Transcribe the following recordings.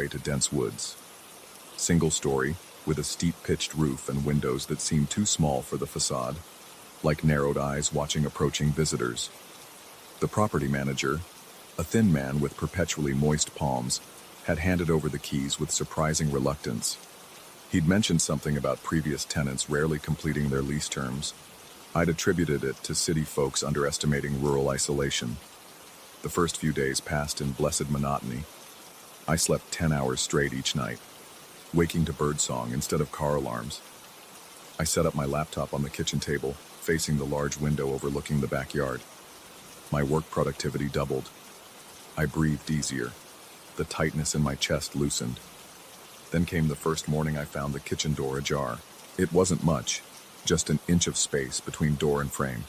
away to dense woods. Single story, with a steep-pitched roof and windows that seemed too small for the facade, like narrowed eyes watching approaching visitors. The property manager, a thin man with perpetually moist palms, had handed over the keys with surprising reluctance. He'd mentioned something about previous tenants rarely completing their lease terms. I'd attributed it to city folks underestimating rural isolation. The first few days passed in blessed monotony. I slept 10 hours straight each night, waking to birdsong instead of car alarms. I set up my laptop on the kitchen table, facing the large window overlooking the backyard. My work productivity doubled. I breathed easier. The tightness in my chest loosened. Then came the first morning I found the kitchen door ajar. It wasn't much, just an inch of space between door and frame.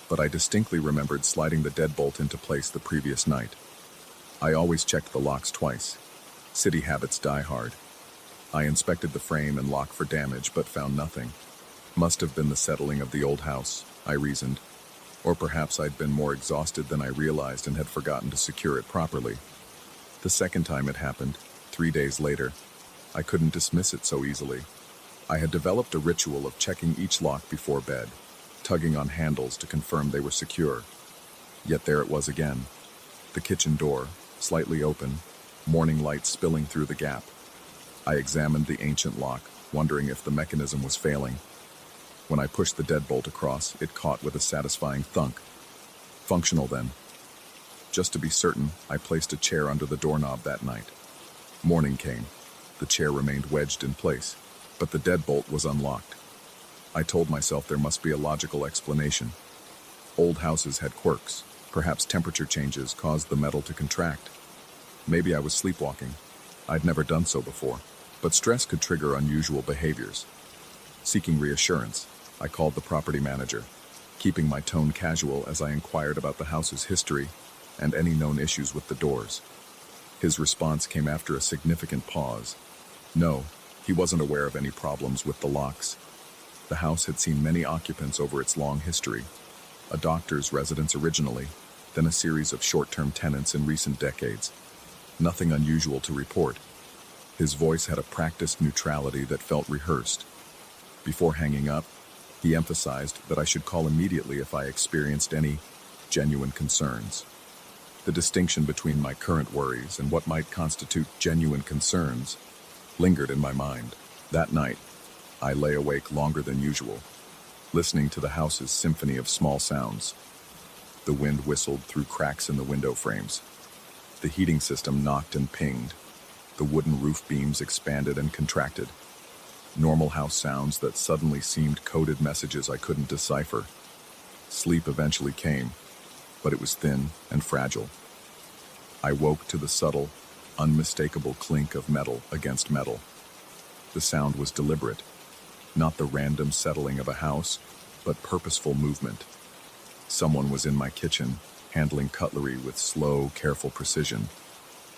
But I distinctly remembered sliding the deadbolt into place the previous night. I always checked the locks twice. City habits die hard. I inspected the frame and lock for damage, but found nothing. Must have been the settling of the old house, I reasoned. Or perhaps I'd been more exhausted than I realized and had forgotten to secure it properly. The second time it happened, 3 days later, I couldn't dismiss it so easily. I had developed a ritual of checking each lock before bed, tugging on handles to confirm they were secure. Yet there it was again. The kitchen door, slightly open, morning light spilling through the gap. I examined the ancient lock, wondering if the mechanism was failing. When I pushed the deadbolt across, it caught with a satisfying thunk. Functional then. Just to be certain, I placed a chair under the doorknob that night. Morning came. The chair remained wedged in place, but the deadbolt was unlocked. I told myself there must be a logical explanation. Old houses had quirks. Perhaps temperature changes caused the metal to contract. Maybe I was sleepwalking. I'd never done so before, but stress could trigger unusual behaviors. Seeking reassurance, I called the property manager, keeping my tone casual as I inquired about the house's history and any known issues with the doors. His response came after a significant pause. No, he wasn't aware of any problems with the locks. The house had seen many occupants over its long history. A doctor's residence originally, then a series of short-term tenants in recent decades. Nothing unusual to report. His voice had a practiced neutrality that felt rehearsed. Before hanging up, he emphasized that I should call immediately if I experienced any genuine concerns. The distinction between my current worries and what might constitute genuine concerns lingered in my mind. That night, I lay awake longer than usual, listening to the house's symphony of small sounds. The wind whistled through cracks in the window frames. The heating system knocked and pinged. The wooden roof beams expanded and contracted. Normal house sounds that suddenly seemed coded messages I couldn't decipher. Sleep eventually came, but it was thin and fragile. I woke to the subtle, unmistakable clink of metal against metal. The sound was deliberate, not the random settling of a house, but purposeful movement. Someone was in my kitchen, handling cutlery with slow, careful precision.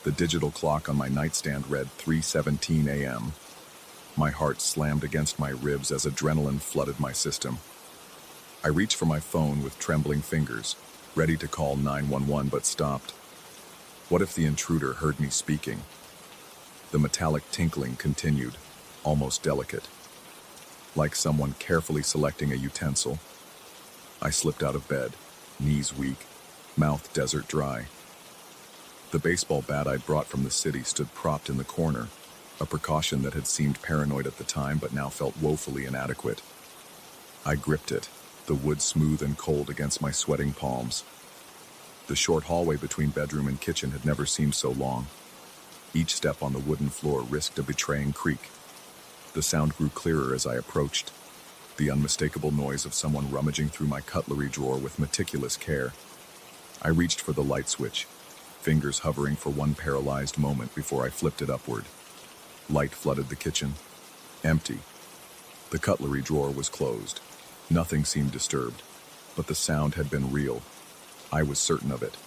The digital clock on my nightstand read 3:17 a.m. My heart slammed against my ribs as adrenaline flooded my system. I reached for my phone with trembling fingers, ready to call 911, but stopped. What if the intruder heard me speaking? The metallic tinkling continued, almost delicate, like someone carefully selecting a utensil. I slipped out of bed, knees weak, mouth desert dry. The baseball bat I'd brought from the city stood propped in the corner, a precaution that had seemed paranoid at the time but now felt woefully inadequate. I gripped it, the wood smooth and cold against my sweating palms. The short hallway between bedroom and kitchen had never seemed so long. Each step on the wooden floor risked a betraying creak. The sound grew clearer as I approached, the unmistakable noise of someone rummaging through my cutlery drawer with meticulous care. I reached for the light switch, fingers hovering for one paralyzed moment before I flipped it upward. Light flooded the kitchen. Empty. The cutlery drawer was closed. Nothing seemed disturbed, but the sound had been real. I was certain of it.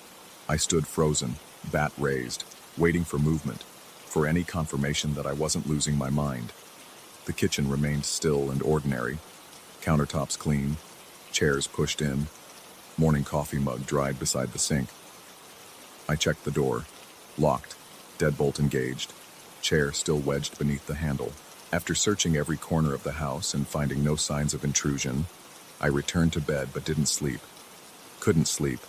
I stood frozen, bat raised, waiting for movement, for any confirmation that I wasn't losing my mind. The kitchen remained still and ordinary, countertops clean, chairs pushed in, morning coffee mug dried beside the sink. I checked the door, locked, deadbolt engaged. chair still wedged beneath the handle. After searching every corner of the house and finding no signs of intrusion, I returned to bed but didn't sleep. Couldn't sleep.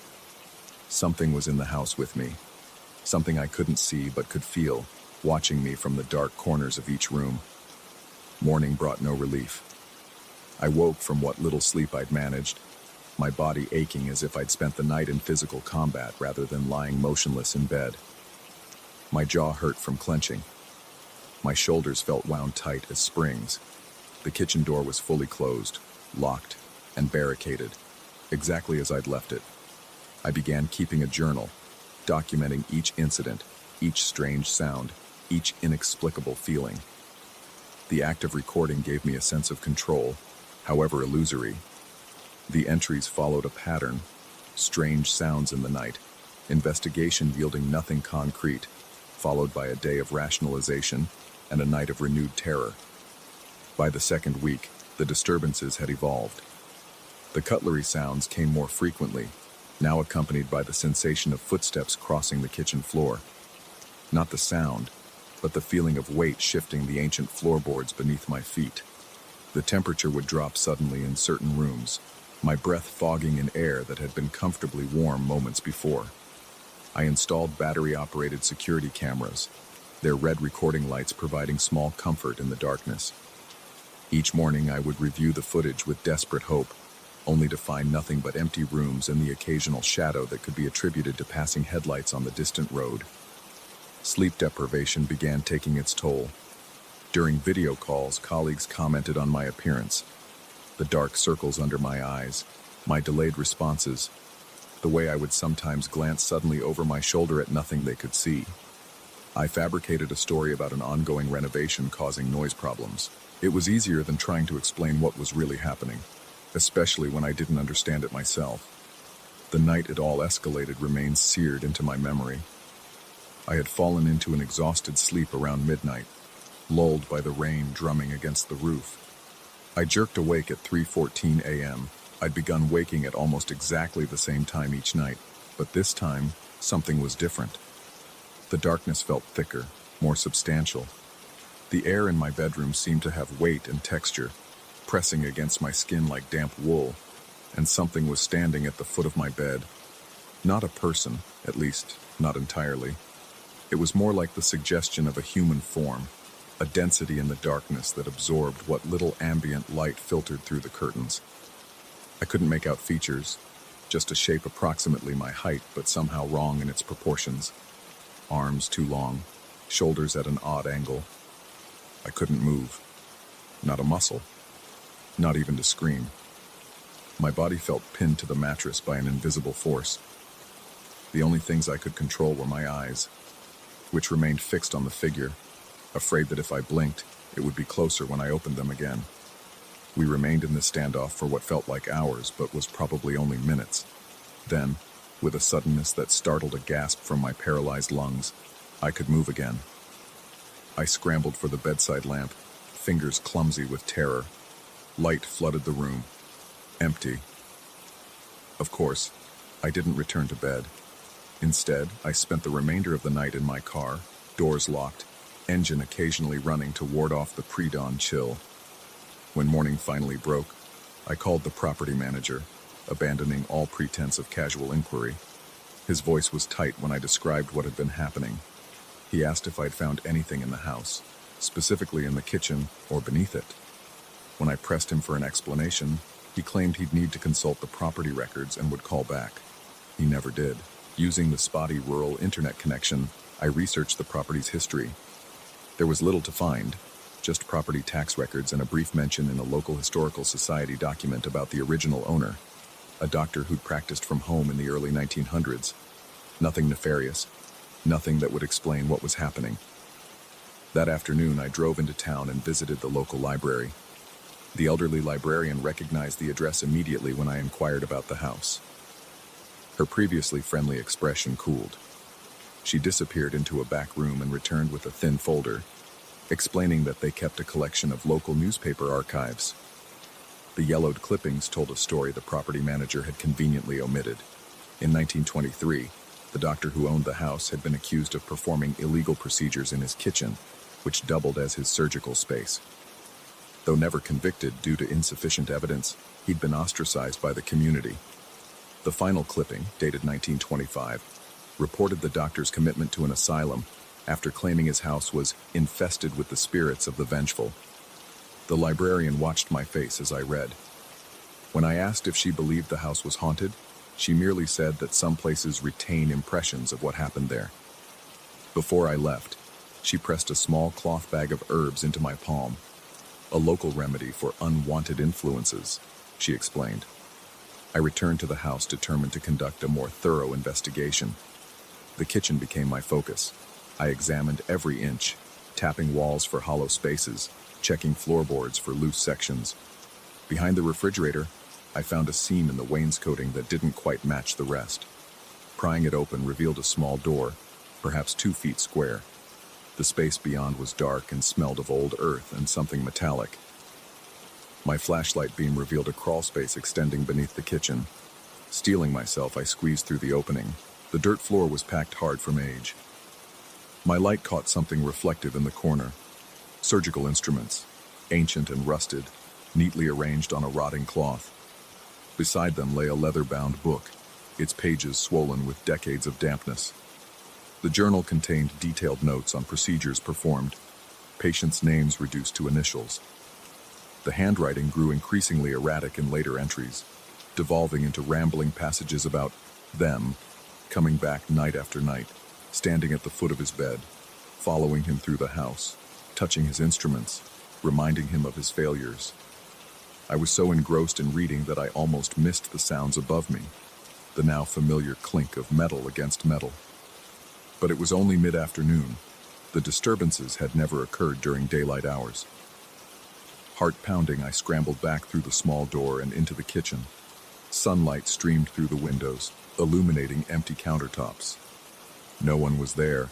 Something was in the house with me. Something I couldn't see but could feel, watching me from the dark corners of each room. Morning brought no relief. I woke from what little sleep I'd managed, my body aching as if I'd spent the night in physical combat rather than lying motionless in bed. My jaw hurt from clenching. My shoulders felt wound tight as springs. The kitchen door was fully closed, locked, and barricaded, exactly as I'd left it. I began keeping a journal, documenting each incident, each strange sound, each inexplicable feeling. The act of recording gave me a sense of control, however illusory. The entries followed a pattern: strange sounds in the night, investigation yielding nothing concrete, followed by a day of rationalization and a night of renewed terror. By the second week, the disturbances had evolved. The cutlery sounds came more frequently, now accompanied by the sensation of footsteps crossing the kitchen floor. Not the sound, but the feeling of weight shifting the ancient floorboards beneath my feet. The temperature would drop suddenly in certain rooms, my breath fogging in air that had been comfortably warm moments before. I installed battery-operated security cameras, their red recording lights providing small comfort in the darkness. Each morning I would review the footage with desperate hope, only to find nothing but empty rooms and the occasional shadow that could be attributed to passing headlights on the distant road. Sleep deprivation began taking its toll. During video calls, colleagues commented on my appearance, the dark circles under my eyes, my delayed responses, the way I would sometimes glance suddenly over my shoulder at nothing they could see. I fabricated a story about an ongoing renovation causing noise problems. It was easier than trying to explain what was really happening, especially when I didn't understand it myself. The night it all escalated remains seared into my memory. I had fallen into an exhausted sleep around midnight, lulled by the rain drumming against the roof. I jerked awake at 3:14 a.m. I'd begun waking at almost exactly the same time each night, but this time, something was different. The darkness felt thicker, more substantial. The air in my bedroom seemed to have weight and texture, pressing against my skin like damp wool, and something was standing at the foot of my bed. Not a person, at least, not entirely. It was more like the suggestion of a human form, a density in the darkness that absorbed what little ambient light filtered through the curtains. I couldn't make out features, just a shape approximately my height but somehow wrong in its proportions. Arms too long, shoulders at an odd angle. I couldn't move. Not a muscle. Not even to scream. My body felt pinned to the mattress by an invisible force. The only things I could control were my eyes, which remained fixed on the figure, afraid that if I blinked, it would be closer when I opened them again. We remained in this standoff for what felt like hours, but was probably only minutes. Then, with a suddenness that startled a gasp from my paralyzed lungs, I could move again. I scrambled for the bedside lamp, fingers clumsy with terror. Light flooded the room. Empty. Of course, I didn't return to bed. Instead, I spent the remainder of the night in my car, doors locked, engine occasionally running to ward off the pre-dawn chill. When morning finally broke, I called the property manager, abandoning all pretense of casual inquiry. His voice was tight when I described what had been happening. He asked if I'd found anything in the house, specifically in the kitchen or beneath it. When I pressed him for an explanation, he claimed he'd need to consult the property records and would call back. He never did. Using the spotty rural internet connection, I researched the property's history. There was little to find, just property tax records and a brief mention in a local historical society document about the original owner, a doctor who'd practiced from home in the early 1900s. Nothing nefarious, nothing that would explain what was happening. That afternoon, I drove into town and visited the local library. The elderly librarian recognized the address immediately when I inquired about the house. Her previously friendly expression cooled. She disappeared into a back room and returned with a thin folder, explaining that they kept a collection of local newspaper archives. The yellowed clippings told a story the property manager had conveniently omitted. In 1923, the doctor who owned the house had been accused of performing illegal procedures in his kitchen, which doubled as his surgical space. Though never convicted due to insufficient evidence, he'd been ostracized by the community. The final clipping, dated 1925, reported the doctor's commitment to an asylum after claiming his house was infested with the spirits of the vengeful. The librarian watched my face as I read. When I asked if she believed the house was haunted, she merely said that some places retain impressions of what happened there. Before I left, she pressed a small cloth bag of herbs into my palm. A local remedy for unwanted influences, she explained. I returned to the house determined to conduct a more thorough investigation. The kitchen became my focus. I examined every inch, tapping walls for hollow spaces, checking floorboards for loose sections. Behind the refrigerator, I found a seam in the wainscoting that didn't quite match the rest. Prying it open revealed a small door, perhaps 2 feet square. The space beyond was dark and smelled of old earth and something metallic. My flashlight beam revealed a crawl space extending beneath the kitchen. Steeling myself, I squeezed through the opening. The dirt floor was packed hard from age. My light caught something reflective in the corner. Surgical instruments, ancient and rusted, neatly arranged on a rotting cloth. Beside them lay a leather-bound book, its pages swollen with decades of dampness. The journal contained detailed notes on procedures performed, patients' names reduced to initials. The handwriting grew increasingly erratic in later entries, devolving into rambling passages about them coming back night after night, standing at the foot of his bed, following him through the house, touching his instruments, reminding him of his failures. I was so engrossed in reading that I almost missed the sounds above me, the now familiar clink of metal against metal. But it was only mid-afternoon. The disturbances had never occurred during daylight hours. Heart pounding, I scrambled back through the small door and into the kitchen. Sunlight streamed through the windows, illuminating empty countertops. No one was there,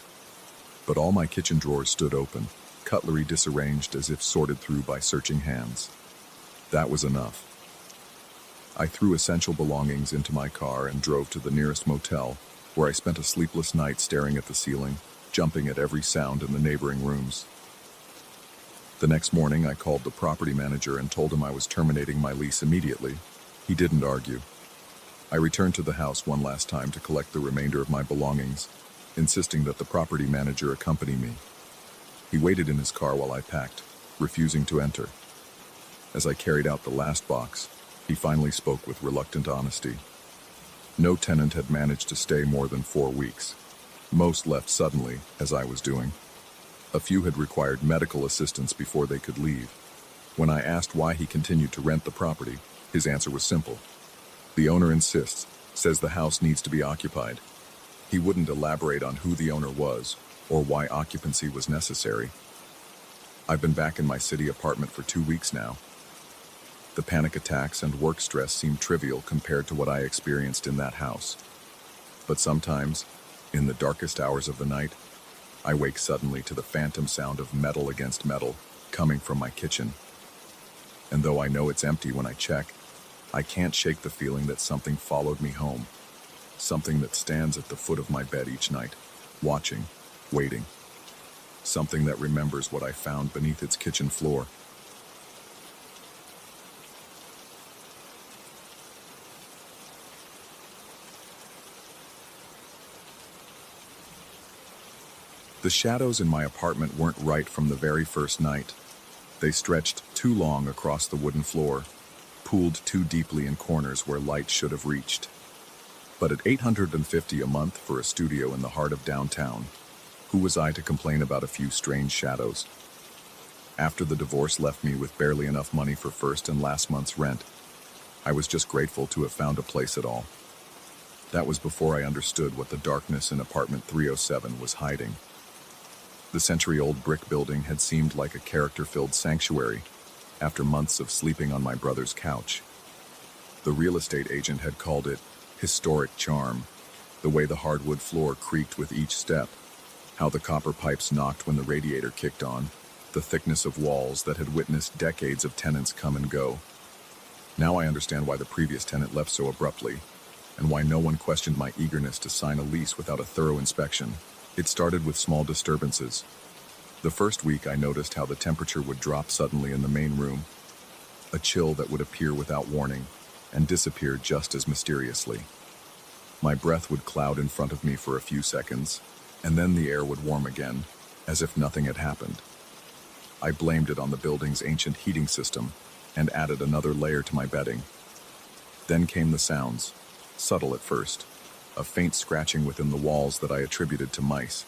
but all my kitchen drawers stood open, cutlery disarranged as if sorted through by searching hands. That was enough. I threw essential belongings into my car and drove to the nearest motel, where I spent a sleepless night staring at the ceiling, jumping at every sound in the neighboring rooms. The next morning, I called the property manager and told him I was terminating my lease immediately. He didn't argue. I returned to the house one last time to collect the remainder of my belongings, insisting that the property manager accompany me. He waited in his car while I packed, refusing to enter. As I carried out the last box, he finally spoke with reluctant honesty. No tenant had managed to stay more than 4 weeks. Most left suddenly, as I was doing. A few had required medical assistance before they could leave. When I asked why he continued to rent the property, his answer was simple. The owner insists, says the house needs to be occupied. He wouldn't elaborate on who the owner was or why occupancy was necessary. I've been back in my city apartment for 2 weeks now. The panic attacks and work stress seem trivial compared to what I experienced in that house. But sometimes, in the darkest hours of the night, I wake suddenly to the phantom sound of metal against metal coming from my kitchen. And though I know it's empty when I check, I can't shake the feeling that something followed me home. Something that stands at the foot of my bed each night, watching, waiting. Something that remembers what I found beneath its kitchen floor. The shadows in my apartment weren't right from the very first night. They stretched too long across the wooden floor, pooled too deeply in corners where light should have reached. But at $850 a month for a studio in the heart of downtown, who was I to complain about a few strange shadows? After the divorce left me with barely enough money for first and last month's rent, I was just grateful to have found a place at all. That was before I understood what the darkness in apartment 307 was hiding. The century-old brick building had seemed like a character-filled sanctuary after months of sleeping on my brother's couch. The real estate agent had called it historic charm, the way the hardwood floor creaked with each step, how the copper pipes knocked when the radiator kicked on, the thickness of walls that had witnessed decades of tenants come and go. Now I understand why the previous tenant left so abruptly, and why no one questioned my eagerness to sign a lease without a thorough inspection. It started with small disturbances. The first week I noticed how the temperature would drop suddenly in the main room, a chill that would appear without warning and disappear just as mysteriously. My breath would cloud in front of me for a few seconds, and then the air would warm again, as if nothing had happened. I blamed it on the building's ancient heating system and added another layer to my bedding. Then came the sounds, subtle at first, a faint scratching within the walls that I attributed to mice,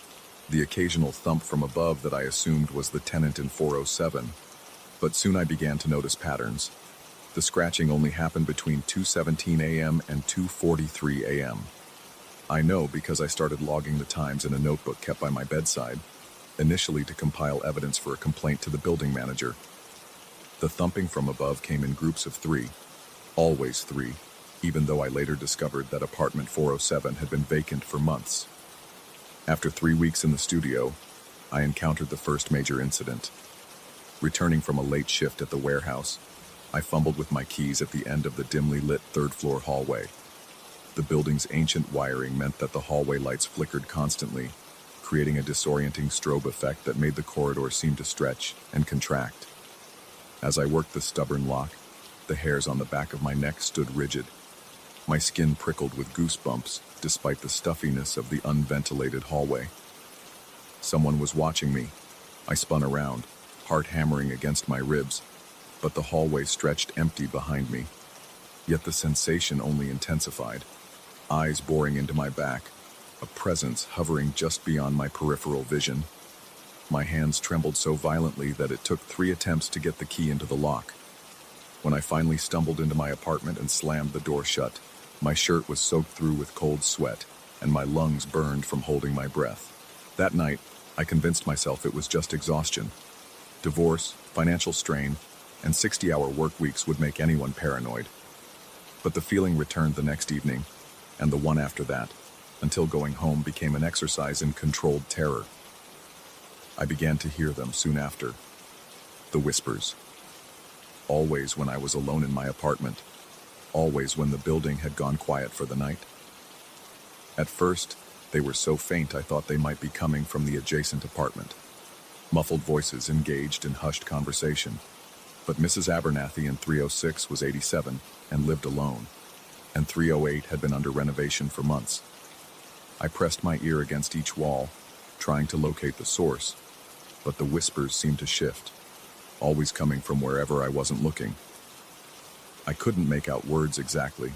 the occasional thump from above that I assumed was the tenant in 407. But soon I began to notice patterns. The scratching only happened between 2:17 a.m. and 2:43 a.m. I know because I started logging the times in a notebook kept by my bedside, initially to compile evidence for a complaint to the building manager. The thumping from above came in groups of 3, always 3, even though I later discovered that apartment 407 had been vacant for months. After 3 weeks in the studio, I encountered the first major incident. Returning from a late shift at the warehouse, I fumbled with my keys at the end of the dimly lit third-floor hallway. The building's ancient wiring meant that the hallway lights flickered constantly, creating a disorienting strobe effect that made the corridor seem to stretch and contract. As I worked the stubborn lock, the hairs on the back of my neck stood rigid. My skin prickled with goosebumps, despite the stuffiness of the unventilated hallway. Someone was watching me. I spun around, heart hammering against my ribs, but the hallway stretched empty behind me. Yet the sensation only intensified, eyes boring into my back, a presence hovering just beyond my peripheral vision. My hands trembled so violently that it took 3 attempts to get the key into the lock. When I finally stumbled into my apartment and slammed the door shut, my shirt was soaked through with cold sweat, and my lungs burned from holding my breath. That night, I convinced myself it was just exhaustion. Divorce, financial strain, and 60-hour work weeks would make anyone paranoid. But the feeling returned the next evening, and the one after that, until going home became an exercise in controlled terror. I began to hear them soon after. The whispers. Always when I was alone in my apartment. Always when the building had gone quiet for the night. At first, they were so faint I thought they might be coming from the adjacent apartment. Muffled voices engaged in hushed conversation. But Mrs. Abernathy in 306 was 87 and lived alone, and 308 had been under renovation for months. I pressed my ear against each wall, trying to locate the source, but the whispers seemed to shift, always coming from wherever I wasn't looking. I couldn't make out words exactly,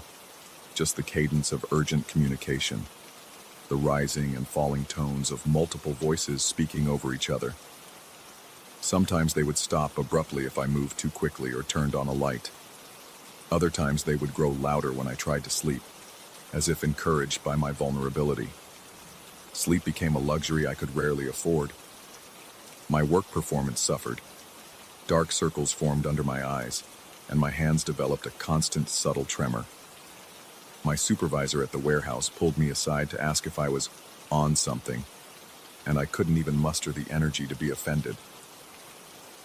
just the cadence of urgent communication, the rising and falling tones of multiple voices speaking over each other. Sometimes they would stop abruptly if I moved too quickly or turned on a light. Other times they would grow louder when I tried to sleep, as if encouraged by my vulnerability. Sleep became a luxury I could rarely afford. My work performance suffered. Dark circles formed under my eyes, and my hands developed a constant, subtle tremor. My supervisor at the warehouse pulled me aside to ask if I was on something, and I couldn't even muster the energy to be offended.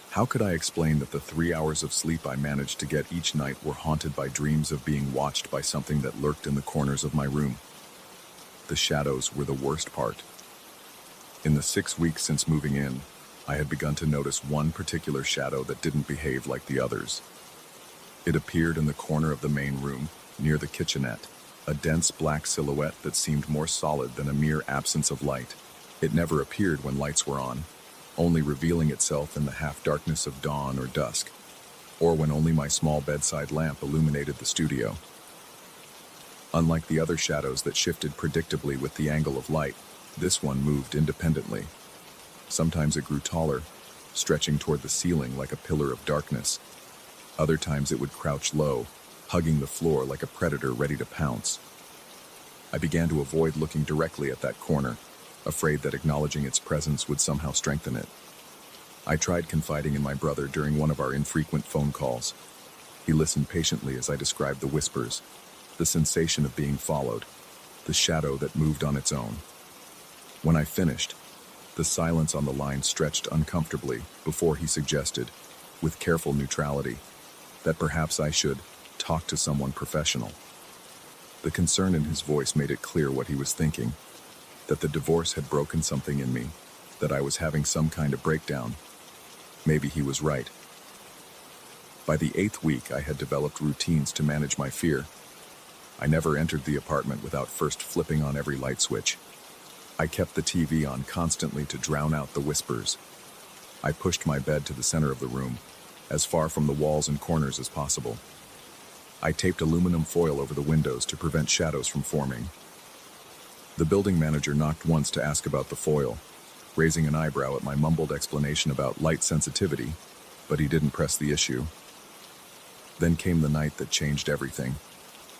How could I explain that the 3 hours of sleep I managed to get each night were haunted by dreams of being watched by something that lurked in the corners of my room? The shadows were the worst part. In the 6 weeks since moving in, I had begun to notice one particular shadow that didn't behave like the others. It appeared in the corner of the main room, near the kitchenette, a dense black silhouette that seemed more solid than a mere absence of light. It never appeared when lights were on, only revealing itself in the half-darkness of dawn or dusk, or when only my small bedside lamp illuminated the studio. Unlike the other shadows that shifted predictably with the angle of light, this one moved independently. Sometimes it grew taller, stretching toward the ceiling like a pillar of darkness. Other times it would crouch low, hugging the floor like a predator ready to pounce. I began to avoid looking directly at that corner, afraid that acknowledging its presence would somehow strengthen it. I tried confiding in my brother during one of our infrequent phone calls. He listened patiently as I described the whispers, the sensation of being followed, the shadow that moved on its own. When I finished, the silence on the line stretched uncomfortably before he suggested, with careful neutrality, that perhaps I should talk to someone professional. The concern in his voice made it clear what he was thinking, that the divorce had broken something in me, that I was having some kind of breakdown. Maybe he was right. By the 8th week, I had developed routines to manage my fear. I never entered the apartment without first flipping on every light switch. I kept the TV on constantly to drown out the whispers. I pushed my bed to the center of the room, as far from the walls and corners as possible. I taped aluminum foil over the windows to prevent shadows from forming. The building manager knocked once to ask about the foil, raising an eyebrow at my mumbled explanation about light sensitivity, but he didn't press the issue. Then came the night that changed everything.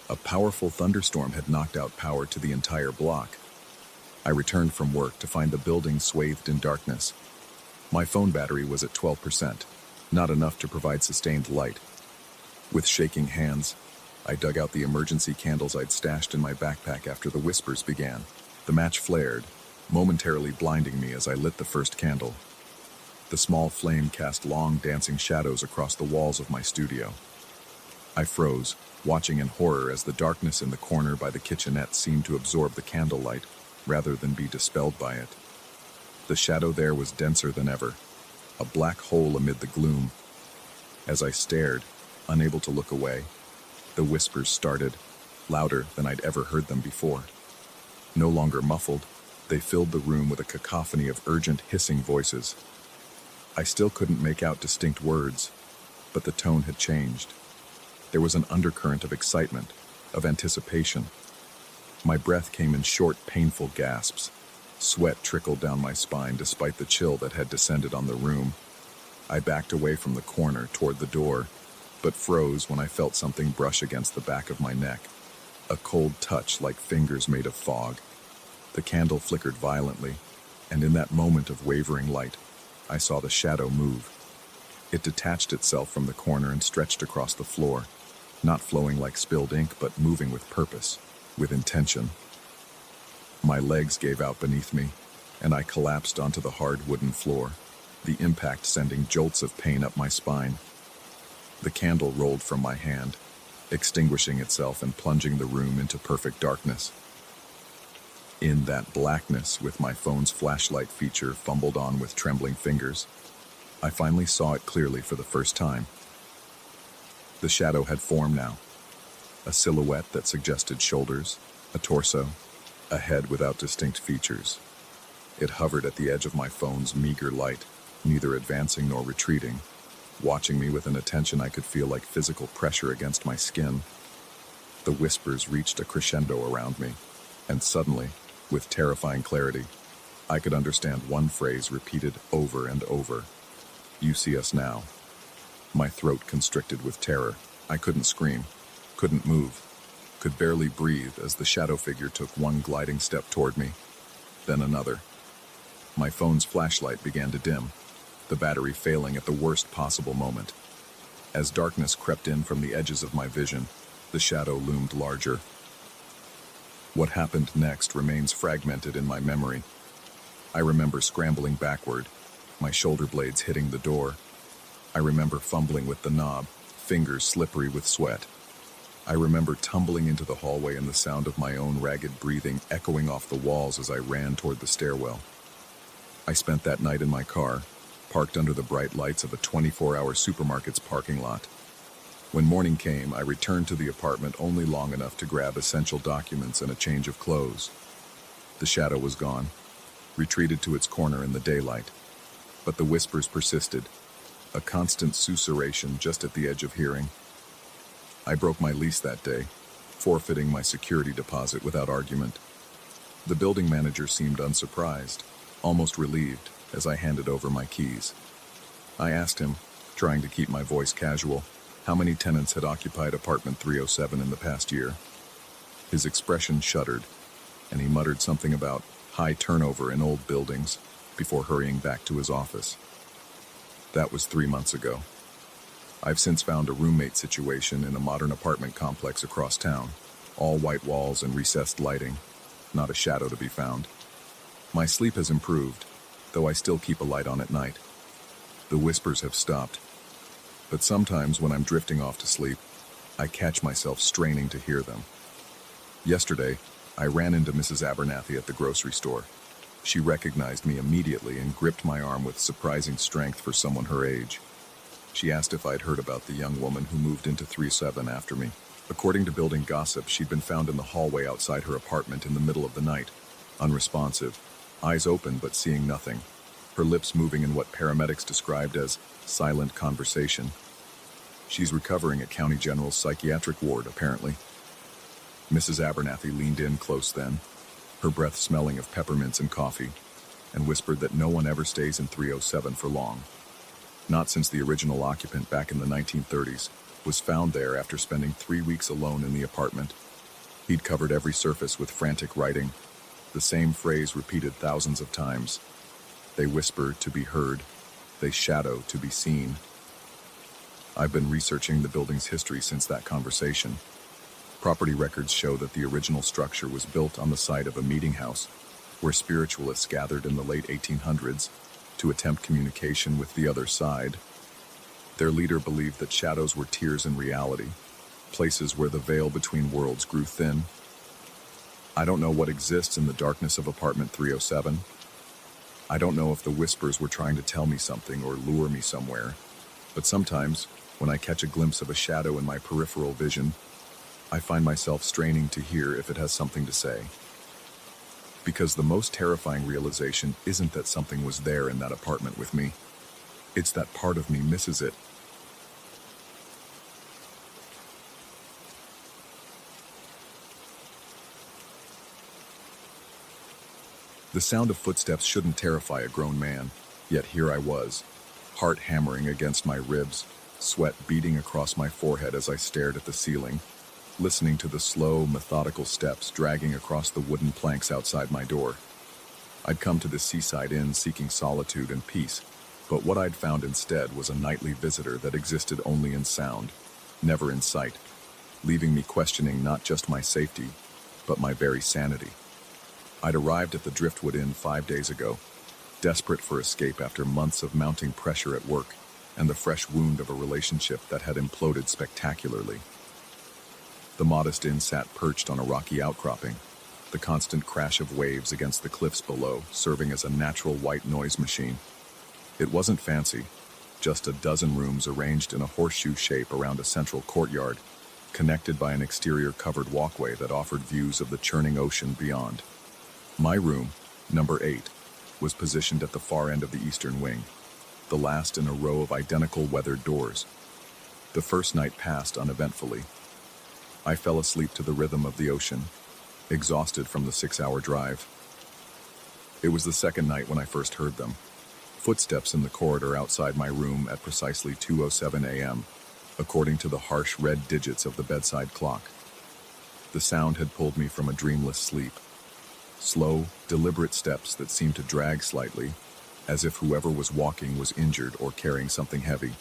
A powerful thunderstorm had knocked out power to the entire block. I returned from work to find the building swathed in darkness. My phone battery was at 12%, not enough to provide sustained light. With shaking hands, I dug out the emergency candles I'd stashed in my backpack after the whispers began. The match flared, momentarily blinding me as I lit the first candle. The small flame cast long dancing shadows across the walls of my studio. I froze, watching in horror as the darkness in the corner by the kitchenette seemed to absorb the candlelight, rather than be dispelled by it. The shadow there was denser than ever, a black hole amid the gloom. As I stared, unable to look away, the whispers started, louder than I'd ever heard them before. No longer muffled, they filled the room with a cacophony of urgent, hissing voices. I still couldn't make out distinct words, but the tone had changed. There was an undercurrent of excitement, of anticipation. My breath came in short, painful gasps. Sweat trickled down my spine despite the chill that had descended on the room. I backed away from the corner toward the door, but froze when I felt something brush against the back of my neck. A cold touch like fingers made of fog. The candle flickered violently, and in that moment of wavering light, I saw the shadow move. It detached itself from the corner and stretched across the floor, not flowing like spilled ink, but moving with purpose, with intention. My legs gave out beneath me, and I collapsed onto the hard wooden floor, the impact sending jolts of pain up my spine. The candle rolled from my hand, extinguishing itself and plunging the room into perfect darkness. In that blackness, with my phone's flashlight feature fumbled on with trembling fingers, I finally saw it clearly for the first time. The shadow had form now, a silhouette that suggested shoulders, a torso, a head without distinct features. It hovered at the edge of my phone's meager light, neither advancing nor retreating, watching me with an attention I could feel like physical pressure against my skin. The whispers reached a crescendo around me, and suddenly, with terrifying clarity, I could understand one phrase repeated over and over. "You see us now." My throat constricted with terror. I couldn't scream, couldn't move, could barely breathe as the shadow figure took one gliding step toward me, then another. My phone's flashlight began to dim, the battery failing at the worst possible moment. As darkness crept in from the edges of my vision, the shadow loomed larger. What happened next remains fragmented in my memory. I remember scrambling backward, my shoulder blades hitting the door. I remember fumbling with the knob, fingers slippery with sweat. I remember tumbling into the hallway and the sound of my own ragged breathing echoing off the walls as I ran toward the stairwell. I spent that night in my car, parked under the bright lights of a 24-hour supermarket's parking lot. When morning came, I returned to the apartment only long enough to grab essential documents and a change of clothes. The shadow was gone, retreated to its corner in the daylight. But the whispers persisted, a constant susurration just at the edge of hearing. I broke my lease that day, forfeiting my security deposit without argument. The building manager seemed unsurprised, almost relieved, as I handed over my keys. I asked him, trying to keep my voice casual, how many tenants had occupied apartment 307 in the past year. His expression shuddered, and he muttered something about high turnover in old buildings before hurrying back to his office. That was 3 months ago. I've since found a roommate situation in a modern apartment complex across town, all white walls and recessed lighting, not a shadow to be found. My sleep has improved, though I still keep a light on at night. The whispers have stopped, but sometimes when I'm drifting off to sleep, I catch myself straining to hear them. Yesterday, I ran into Mrs. Abernathy at the grocery store. She recognized me immediately and gripped my arm with surprising strength for someone her age. She asked if I'd heard about the young woman who moved into 37 after me. According to building gossip, she'd been found in the hallway outside her apartment in the middle of the night, unresponsive, eyes open but seeing nothing, her lips moving in what paramedics described as silent conversation. She's recovering at County General's psychiatric ward, apparently. Mrs. Abernathy leaned in close then, her breath smelling of peppermints and coffee, and whispered that no one ever stays in 307 for long. Not since the original occupant back in the 1930s was found there after spending 3 weeks alone in the apartment. He'd covered every surface with frantic writing, the same phrase repeated thousands of times. They whisper to be heard, they shadow to be seen. I've been researching the building's history since that conversation. Property records show that the original structure was built on the site of a meeting house where spiritualists gathered in the late 1800s to attempt communication with the other side. Their leader believed that shadows were tears in reality, places where the veil between worlds grew thin. I don't know what exists in the darkness of apartment 307. I don't know if the whispers were trying to tell me something or lure me somewhere, but sometimes, when I catch a glimpse of a shadow in my peripheral vision, I find myself straining to hear if it has something to say. Because the most terrifying realization isn't that something was there in that apartment with me. It's that part of me misses it. The sound of footsteps shouldn't terrify a grown man, yet here I was, heart hammering against my ribs, sweat beading across my forehead as I stared at the ceiling, listening to the slow, methodical steps dragging across the wooden planks outside my door. I'd come to the seaside inn seeking solitude and peace, but what I'd found instead was a nightly visitor that existed only in sound, never in sight, leaving me questioning not just my safety, but my very sanity. I'd arrived at the Driftwood Inn 5 days ago, desperate for escape after months of mounting pressure at work and the fresh wound of a relationship that had imploded spectacularly. The modest inn sat perched on a rocky outcropping, the constant crash of waves against the cliffs below serving as a natural white noise machine. It wasn't fancy, just a dozen rooms arranged in a horseshoe shape around a central courtyard, connected by an exterior covered walkway that offered views of the churning ocean beyond. My room, number 8, was positioned at the far end of the eastern wing, the last in a row of identical weathered doors. The first night passed uneventfully. I fell asleep to the rhythm of the ocean, exhausted from the 6-hour drive. It was the second night when I first heard them. Footsteps in the corridor outside my room at precisely 2:07 a.m., according to the harsh red digits of the bedside clock. The sound had pulled me from a dreamless sleep. Slow, deliberate steps that seemed to drag slightly, as if whoever was walking was injured or carrying something heavy.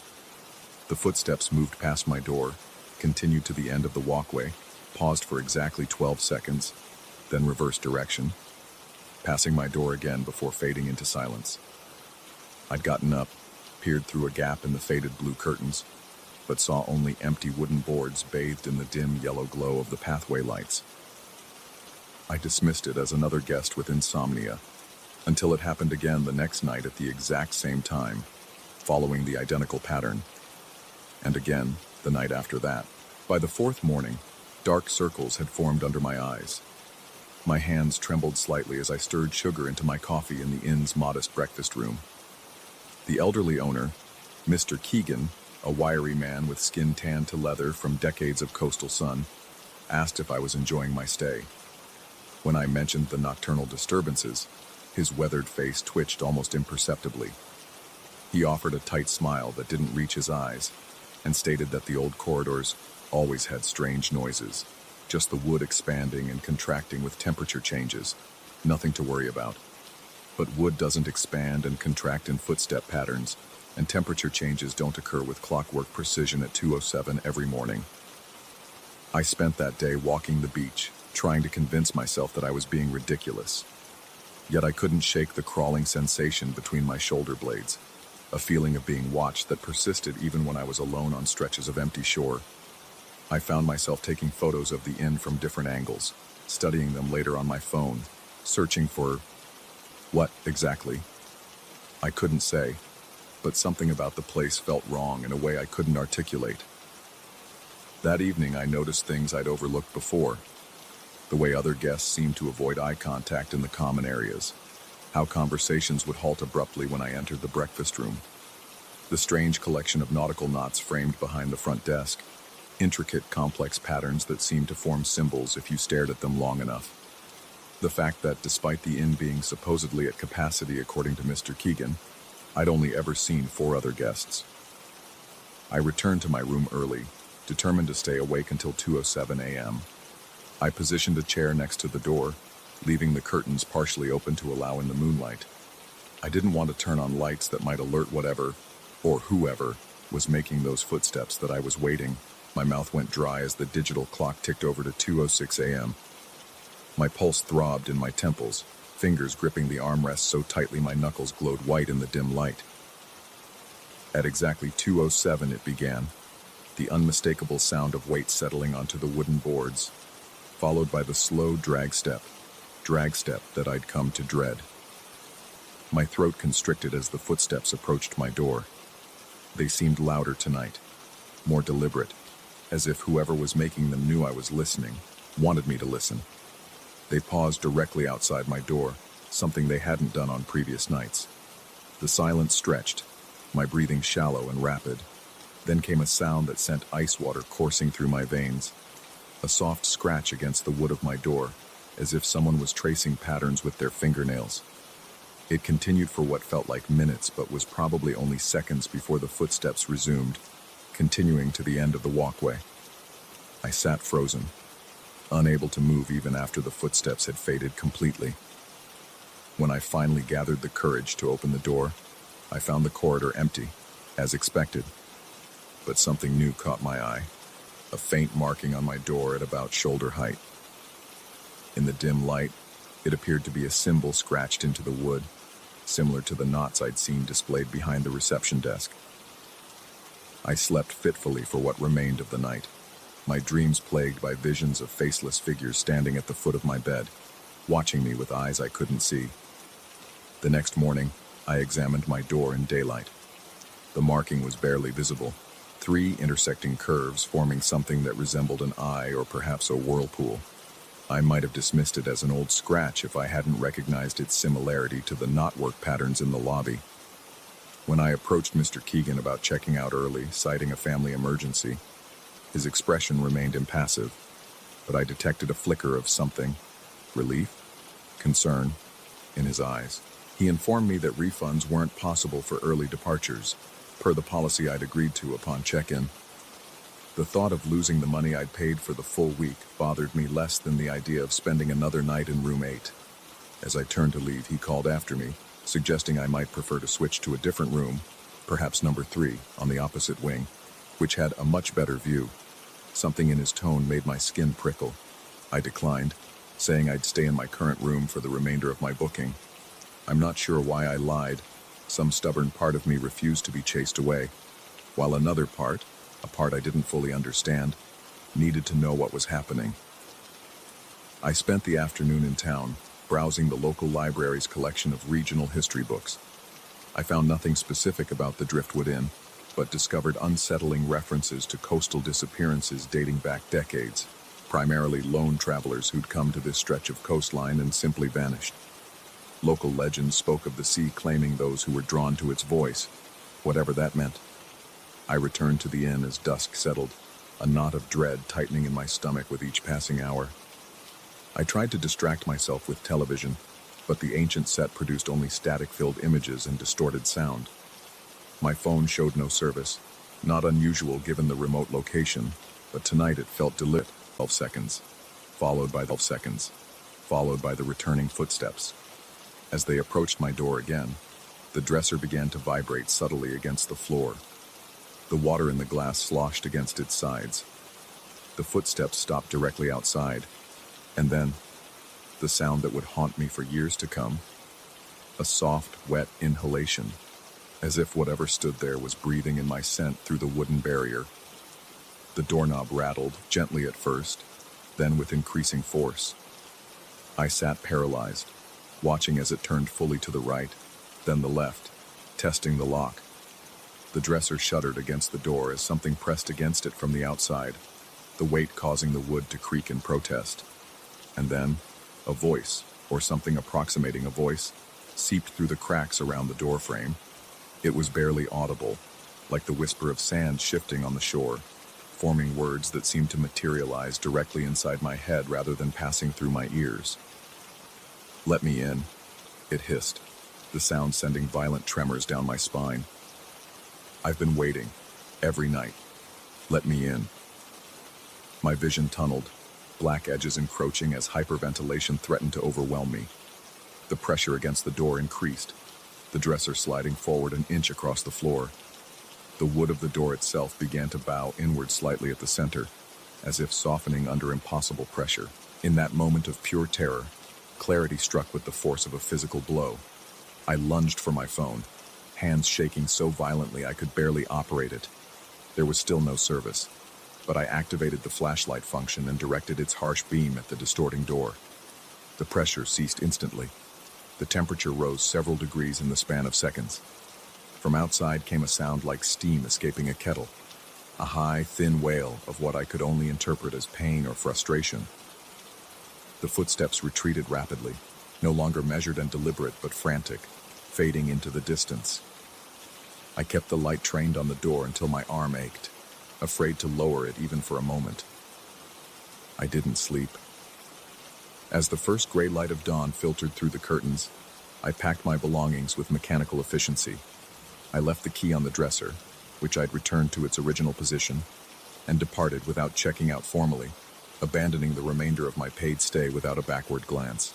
The footsteps moved past my door, continued to the end of the walkway, paused for exactly 12 seconds, then reversed direction, passing my door again before fading into silence. I'd gotten up, peered through a gap in the faded blue curtains, but saw only empty wooden boards bathed in the dim yellow glow of the pathway lights. I dismissed it as another guest with insomnia, until it happened again the next night at the exact same time, following the identical pattern. And again, the night after that. By the fourth morning, dark circles had formed under my eyes. My hands trembled slightly as I stirred sugar into my coffee in the inn's modest breakfast room. The elderly owner, Mr. Keegan, a wiry man with skin tanned to leather from decades of coastal sun, asked if I was enjoying my stay. When I mentioned the nocturnal disturbances, his weathered face twitched almost imperceptibly. He offered a tight smile that didn't reach his eyes, and stated that the old corridors always had strange noises, just the wood expanding and contracting with temperature changes, nothing to worry about. But wood doesn't expand and contract in footstep patterns, and temperature changes don't occur with clockwork precision at 2:07 every morning. I spent that day walking the beach, trying to convince myself that I was being ridiculous. Yet I couldn't shake the crawling sensation between my shoulder blades, a feeling of being watched that persisted even when I was alone on stretches of empty shore. I found myself taking photos of the inn from different angles, studying them later on my phone, searching for What, exactly? I couldn't say, but something about the place felt wrong in a way I couldn't articulate. That evening I noticed things I'd overlooked before. The way other guests seemed to avoid eye contact in the common areas. How conversations would halt abruptly when I entered the breakfast room. The strange collection of nautical knots framed behind the front desk. Intricate, complex patterns that seemed to form symbols if you stared at them long enough. The fact that, despite the inn being supposedly at capacity according to Mr. Keegan, I'd only ever seen 4 other guests. I returned to my room early, determined to stay awake until 2:07 a.m. I positioned a chair next to the door, leaving the curtains partially open to allow in the moonlight. I didn't want to turn on lights that might alert whatever, or whoever, was making those footsteps that I was waiting. My mouth went dry as the digital clock ticked over to 2:06 a.m. My pulse throbbed in my temples, fingers gripping the armrest so tightly my knuckles glowed white in the dim light. At exactly 2:07 it began, the unmistakable sound of weight settling onto the wooden boards, followed by the slow drag step that I'd come to dread. My throat constricted as the footsteps approached my door. They seemed louder tonight, more deliberate, as if whoever was making them knew I was listening, wanted me to listen. They paused directly outside my door, something they hadn't done on previous nights. The silence stretched, my breathing shallow and rapid. Then came a sound that sent ice water coursing through my veins. A soft scratch against the wood of my door, as if someone was tracing patterns with their fingernails. It continued for what felt like minutes, but was probably only seconds before the footsteps resumed, continuing to the end of the walkway. I sat frozen, unable to move even after the footsteps had faded completely. When I finally gathered the courage to open the door, I found the corridor empty, as expected. But something new caught my eye, a faint marking on my door at about shoulder height. In the dim light, it appeared to be a symbol scratched into the wood, similar to the knots I'd seen displayed behind the reception desk. I slept fitfully for what remained of the night, my dreams plagued by visions of faceless figures standing at the foot of my bed, watching me with eyes I couldn't see. The next morning, I examined my door in daylight. The marking was barely visible, 3 intersecting curves forming something that resembled an eye or perhaps a whirlpool. I might have dismissed it as an old scratch if I hadn't recognized its similarity to the knotwork patterns in the lobby. When I approached Mr. Keegan about checking out early, citing a family emergency, his expression remained impassive, but I detected a flicker of something, relief, concern, in his eyes. He informed me that refunds weren't possible for early departures, per the policy I'd agreed to upon check-in. The thought of losing the money I'd paid for the full week bothered me less than the idea of spending another night in room 8. As I turned to leave, he called after me, suggesting I might prefer to switch to a different room, perhaps number 3, on the opposite wing, which had a much better view. Something in his tone made my skin prickle. I declined, saying I'd stay in my current room for the remainder of my booking. I'm not sure why I lied. Some stubborn part of me refused to be chased away, while another part, a part I didn't fully understand, needed to know what was happening. I spent the afternoon in town, browsing the local library's collection of regional history books. I found nothing specific about the Driftwood Inn, but discovered unsettling references to coastal disappearances dating back decades, primarily lone travelers who'd come to this stretch of coastline and simply vanished. Local legends spoke of the sea claiming those who were drawn to its voice, whatever that meant. I returned to the inn as dusk settled, a knot of dread tightening in my stomach with each passing hour. I tried to distract myself with television, but the ancient set produced only static-filled images and distorted sound. My phone showed no service, not unusual given the remote location, but tonight it felt delit. 12 seconds, followed by 12 seconds, followed by the returning footsteps. As they approached my door again, the dresser began to vibrate subtly against the floor. The water in the glass sloshed against its sides. The footsteps stopped directly outside, and then, the sound that would haunt me for years to come, a soft, wet inhalation, as if whatever stood there was breathing in my scent through the wooden barrier. The doorknob rattled, gently at first, then with increasing force. I sat paralyzed, watching as it turned fully to the right, then the left, testing the lock. The dresser shuddered against the door as something pressed against it from the outside, the weight causing the wood to creak in protest. And then, a voice, or something approximating a voice, seeped through the cracks around the door frame. It was barely audible, like the whisper of sand shifting on the shore, forming words that seemed to materialize directly inside my head rather than passing through my ears. "Let me in," it hissed, the sound sending violent tremors down my spine. "I've been waiting, every night. Let me in." My vision tunneled, black edges encroaching as hyperventilation threatened to overwhelm me. The pressure against the door increased, the dresser sliding forward an inch across the floor. The wood of the door itself began to bow inward slightly at the center, as if softening under impossible pressure. In that moment of pure terror, clarity struck with the force of a physical blow. I lunged for my phone, hands shaking so violently I could barely operate it. There was still no service, but I activated the flashlight function and directed its harsh beam at the distorting door. The pressure ceased instantly. The temperature rose several degrees in the span of seconds. From outside came a sound like steam escaping a kettle, a high, thin wail of what I could only interpret as pain or frustration. The footsteps retreated rapidly, no longer measured and deliberate but frantic, fading into the distance. I kept the light trained on the door until my arm ached, afraid to lower it even for a moment. I didn't sleep. As the first gray light of dawn filtered through the curtains, I packed my belongings with mechanical efficiency. I left the key on the dresser, which I'd returned to its original position, and departed without checking out formally, abandoning the remainder of my paid stay without a backward glance.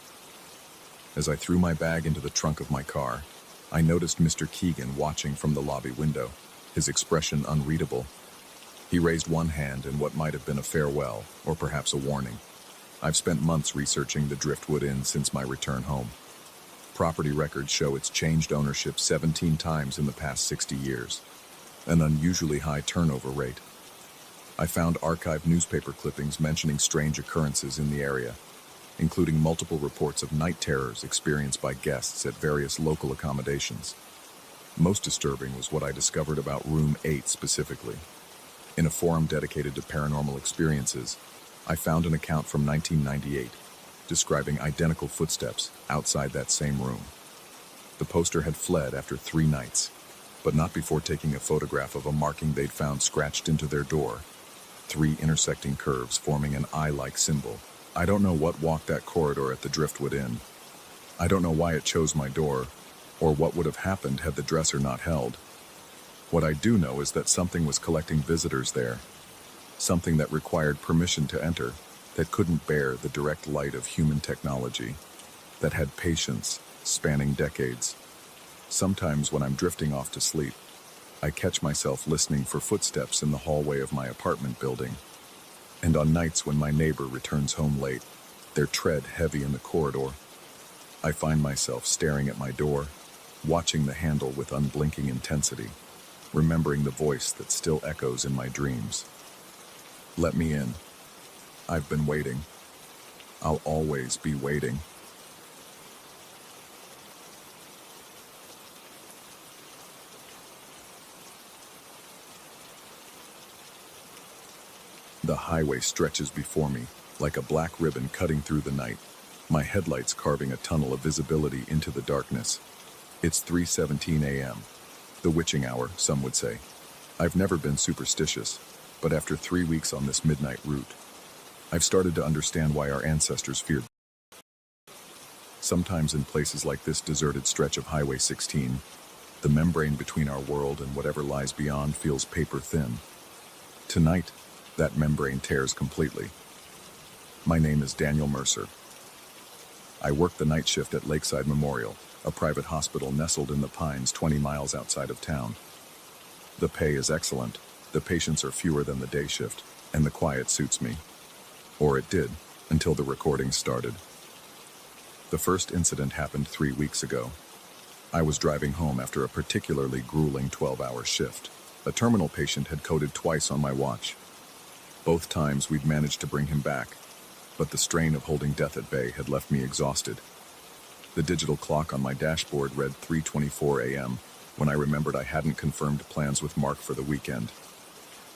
As I threw my bag into the trunk of my car, I noticed Mr. Keegan watching from the lobby window, his expression unreadable. He raised one hand in what might have been a farewell, or perhaps a warning. I've spent months researching the Driftwood Inn since my return home. Property records show it's changed ownership 17 times in the past 60 years, an unusually high turnover rate. I found archived newspaper clippings mentioning strange occurrences in the area, including multiple reports of night terrors experienced by guests at various local accommodations. Most disturbing was what I discovered about Room 8 specifically. In a forum dedicated to paranormal experiences, I found an account from 1998 describing identical footsteps outside that same room. The poster had fled after 3 nights, but not before taking a photograph of a marking they'd found scratched into their door, 3 intersecting curves forming an eye-like symbol. I don't know what walked that corridor at the Driftwood Inn. I don't know why it chose my door, or what would have happened had the dresser not held. What I do know is that something was collecting visitors there, something that required permission to enter, that couldn't bear the direct light of human technology, that had patience spanning decades. Sometimes when I'm drifting off to sleep, I catch myself listening for footsteps in the hallway of my apartment building. And on nights when my neighbor returns home late, their tread heavy in the corridor, I find myself staring at my door, watching the handle with unblinking intensity, remembering the voice that still echoes in my dreams. "Let me in. I've been waiting. I'll always be waiting." The highway stretches before me, like a black ribbon cutting through the night, my headlights carving a tunnel of visibility into the darkness. It's 3:17 a.m., the witching hour, some would say. I've never been superstitious, but after 3 weeks on this midnight route, I've started to understand why our ancestors feared. Sometimes in places like this deserted stretch of Highway 16, the membrane between our world and whatever lies beyond feels paper thin. Tonight, that membrane tears completely. My name is Daniel Mercer. I work the night shift at Lakeside Memorial, a private hospital nestled in the Pines 20 miles outside of town. The pay is excellent, the patients are fewer than the day shift, and the quiet suits me. Or it did, until the recording started. The first incident happened 3 weeks ago. I was driving home after a particularly grueling 12-hour shift. A terminal patient had coded twice on my watch. Both times we'd managed to bring him back, but the strain of holding death at bay had left me exhausted. The digital clock on my dashboard read 3:24 a.m. when I remembered I hadn't confirmed plans with Mark for the weekend.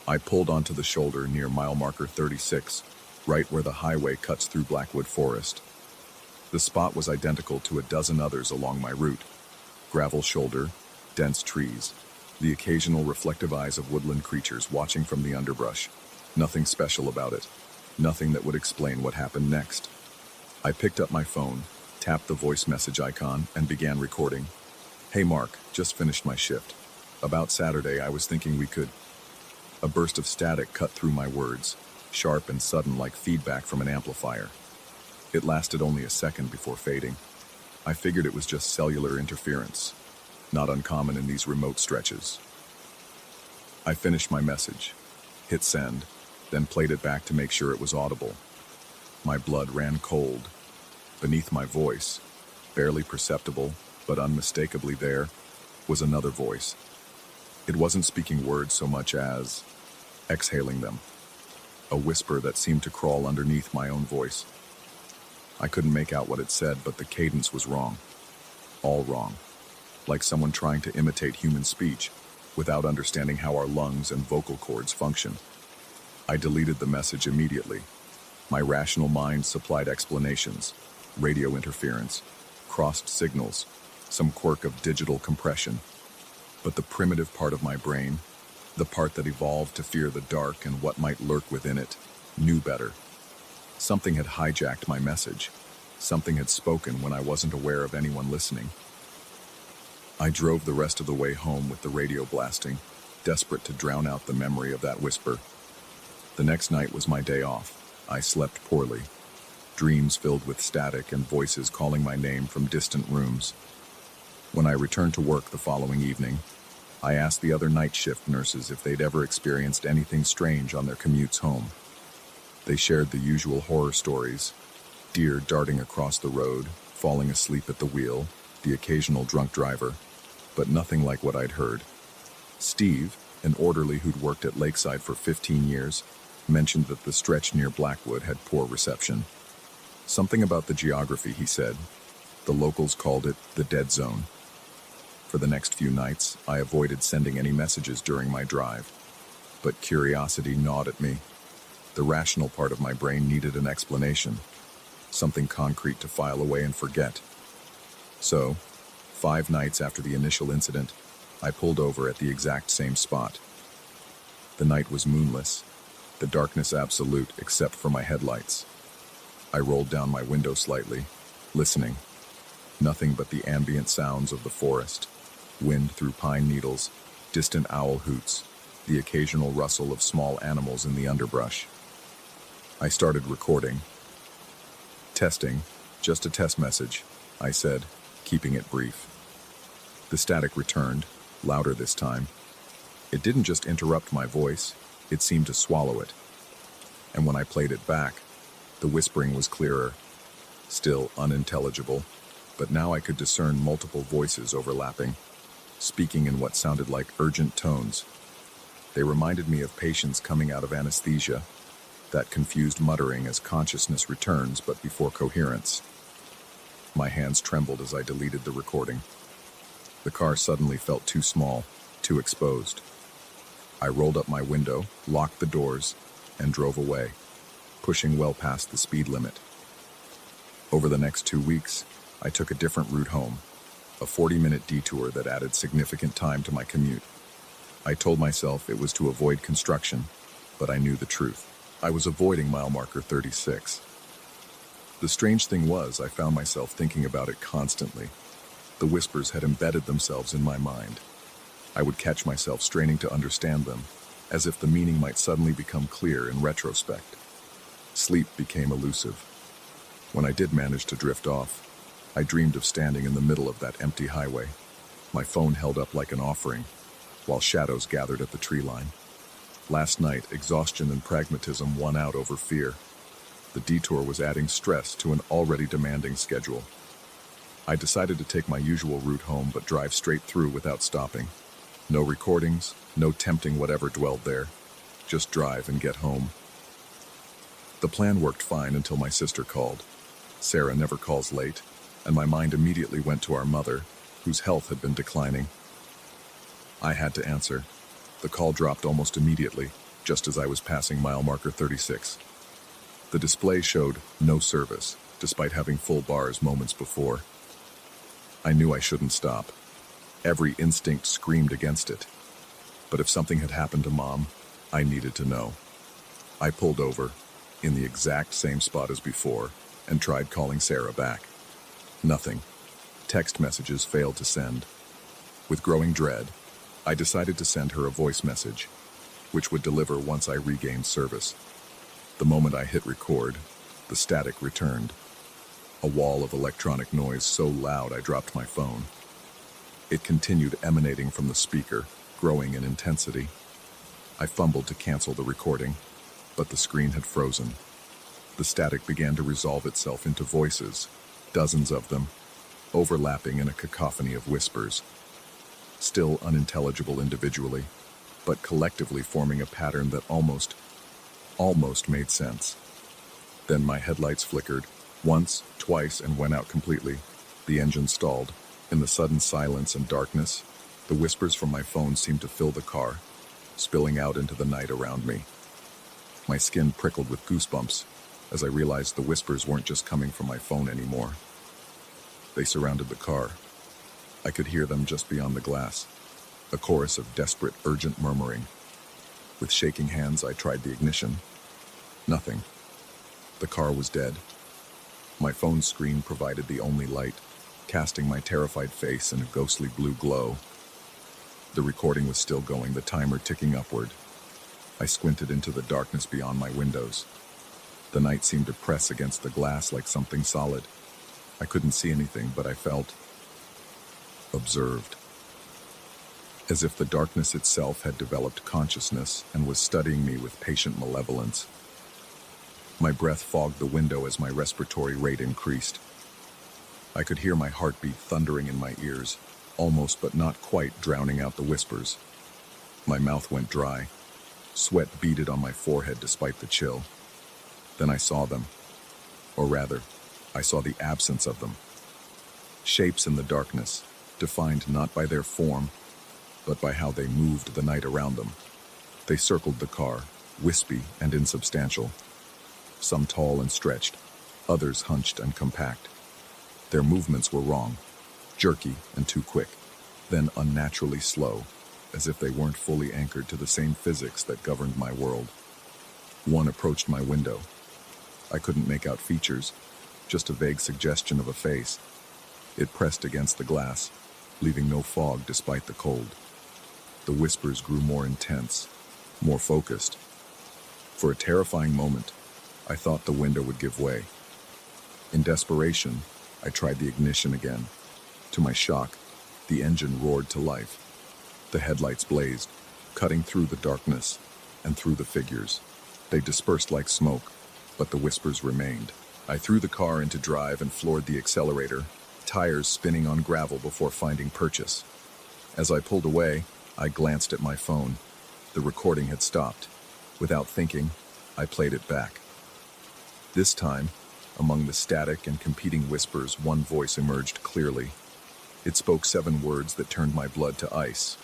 I pulled onto the shoulder near mile marker 36, right where the highway cuts through Blackwood Forest. The spot was identical to a dozen others along my route. Gravel shoulder, dense trees, the occasional reflective eyes of woodland creatures watching from the underbrush. Nothing special about it. Nothing that would explain what happened next. I picked up my phone, tapped the voice message icon, and began recording. "Hey Mark, just finished my shift. About Saturday, I was thinking we could..." A burst of static cut through my words, sharp and sudden like feedback from an amplifier. It lasted only a second before fading. I figured it was just cellular interference, not uncommon in these remote stretches. I finished my message, hit send, then played it back to make sure it was audible. My blood ran cold. Beneath my voice, barely perceptible, but unmistakably there, was another voice. It wasn't speaking words so much as exhaling them. A whisper that seemed to crawl underneath my own voice. I couldn't make out what it said, but the cadence was wrong. All wrong. Like someone trying to imitate human speech without understanding how our lungs and vocal cords function. I deleted the message immediately. My rational mind supplied explanations, radio interference, crossed signals, some quirk of digital compression. But the primitive part of my brain, the part that evolved to fear the dark and what might lurk within it, knew better. Something had hijacked my message. Something had spoken when I wasn't aware of anyone listening. I drove the rest of the way home with the radio blasting, desperate to drown out the memory of that whisper. The next night was my day off. I slept poorly. Dreams filled with static and voices calling my name from distant rooms. When I returned to work the following evening, I asked the other night shift nurses if they'd ever experienced anything strange on their commutes home. They shared the usual horror stories: deer darting across the road, falling asleep at the wheel, the occasional drunk driver, but nothing like what I'd heard. Steve, an orderly who'd worked at Lakeside for 15 years, mentioned that the stretch near Blackwood had poor reception. Something about the geography, he said. The locals called it the dead zone. For the next few nights, I avoided sending any messages during my drive. But curiosity gnawed at me. The rational part of my brain needed an explanation, something concrete to file away and forget. So, 5 nights after the initial incident, I pulled over at the exact same spot. The night was moonless, the darkness absolute except for my headlights. I rolled down my window slightly, listening. Nothing but the ambient sounds of the forest, wind through pine needles, distant owl hoots, the occasional rustle of small animals in the underbrush. I started recording. "Testing, just a test message," I said, keeping it brief. The static returned, louder this time. It didn't just interrupt my voice, it seemed to swallow it. And when I played it back, the whispering was clearer, still unintelligible, but now I could discern multiple voices overlapping, speaking in what sounded like urgent tones. They reminded me of patients coming out of anesthesia, that confused muttering as consciousness returns but before coherence. My hands trembled as I deleted the recording. The car suddenly felt too small, too exposed. I rolled up my window, locked the doors, and drove away, pushing well past the speed limit. Over the next 2 weeks, I took a different route home, a 40-minute detour that added significant time to my commute. I told myself it was to avoid construction, but I knew the truth. I was avoiding mile marker 36. The strange thing was, I found myself thinking about it constantly. The whispers had embedded themselves in my mind. I would catch myself straining to understand them, as if the meaning might suddenly become clear in retrospect. Sleep became elusive. When I did manage to drift off, I dreamed of standing in the middle of that empty highway, my phone held up like an offering, while shadows gathered at the tree line. Last night, exhaustion and pragmatism won out over fear. The detour was adding stress to an already demanding schedule. I decided to take my usual route home but drive straight through without stopping. No recordings, no tempting whatever dwelled there. Just drive and get home. The plan worked fine until my sister called. Sarah never calls late. and my mind immediately went to our mother, whose health had been declining. I had to answer. The call dropped almost immediately, just as I was passing mile marker 36. The display showed no service, despite having full bars moments before. I knew I shouldn't stop. Every instinct screamed against it. But if something had happened to Mom, I needed to know. I pulled over, in the exact same spot as before, and tried calling Sarah back. Nothing. Text messages failed to send. With growing dread, I decided to send her a voice message, which would deliver once I regained service. The moment I hit record, the static returned. A wall of electronic noise so loud I dropped my phone. It continued emanating from the speaker, growing in intensity. I fumbled to cancel the recording, but the screen had frozen. The static began to resolve itself into voices, dozens of them, overlapping in a cacophony of whispers, still unintelligible individually, but collectively forming a pattern that almost made sense. Then my headlights flickered, once, twice, and went out completely. The engine stalled. In the sudden silence and darkness, the whispers from my phone seemed to fill the car, spilling out into the night around me. My skin prickled with goosebumps as I realized the whispers weren't just coming from my phone anymore. They surrounded the car. I could hear them just beyond the glass, a chorus of desperate, urgent murmuring. With shaking hands, I tried the ignition. Nothing. The car was dead. My phone screen provided the only light, casting my terrified face in a ghostly blue glow. The recording was still going, the timer ticking upward. I squinted into the darkness beyond my windows. The night seemed to press against the glass like something solid. I couldn't see anything, but I felt observed. As if the darkness itself had developed consciousness and was studying me with patient malevolence. My breath fogged the window as my respiratory rate increased. I could hear my heartbeat thundering in my ears, almost but not quite drowning out the whispers. My mouth went dry. Sweat beaded on my forehead despite the chill. Then I saw them. Or rather, I saw the absence of them. Shapes in the darkness, defined not by their form, but by how they moved the night around them. They circled the car, wispy and insubstantial. Some tall and stretched, others hunched and compact. Their movements were wrong, jerky and too quick, then unnaturally slow, as if they weren't fully anchored to the same physics that governed my world. One approached my window. I couldn't make out features, just a vague suggestion of a face. It pressed against the glass, leaving no fog despite the cold. The whispers grew more intense, more focused. For a terrifying moment, I thought the window would give way. In desperation, I tried the ignition again. To my shock, the engine roared to life. The headlights blazed, cutting through the darkness and through the figures. They dispersed like smoke, but the whispers remained. I threw the car into drive and floored the accelerator, tires spinning on gravel before finding purchase. As I pulled away, I glanced at my phone. The recording had stopped. Without thinking, I played it back. This time, among the static and competing whispers, one voice emerged clearly. It spoke 7 words that turned my blood to ice.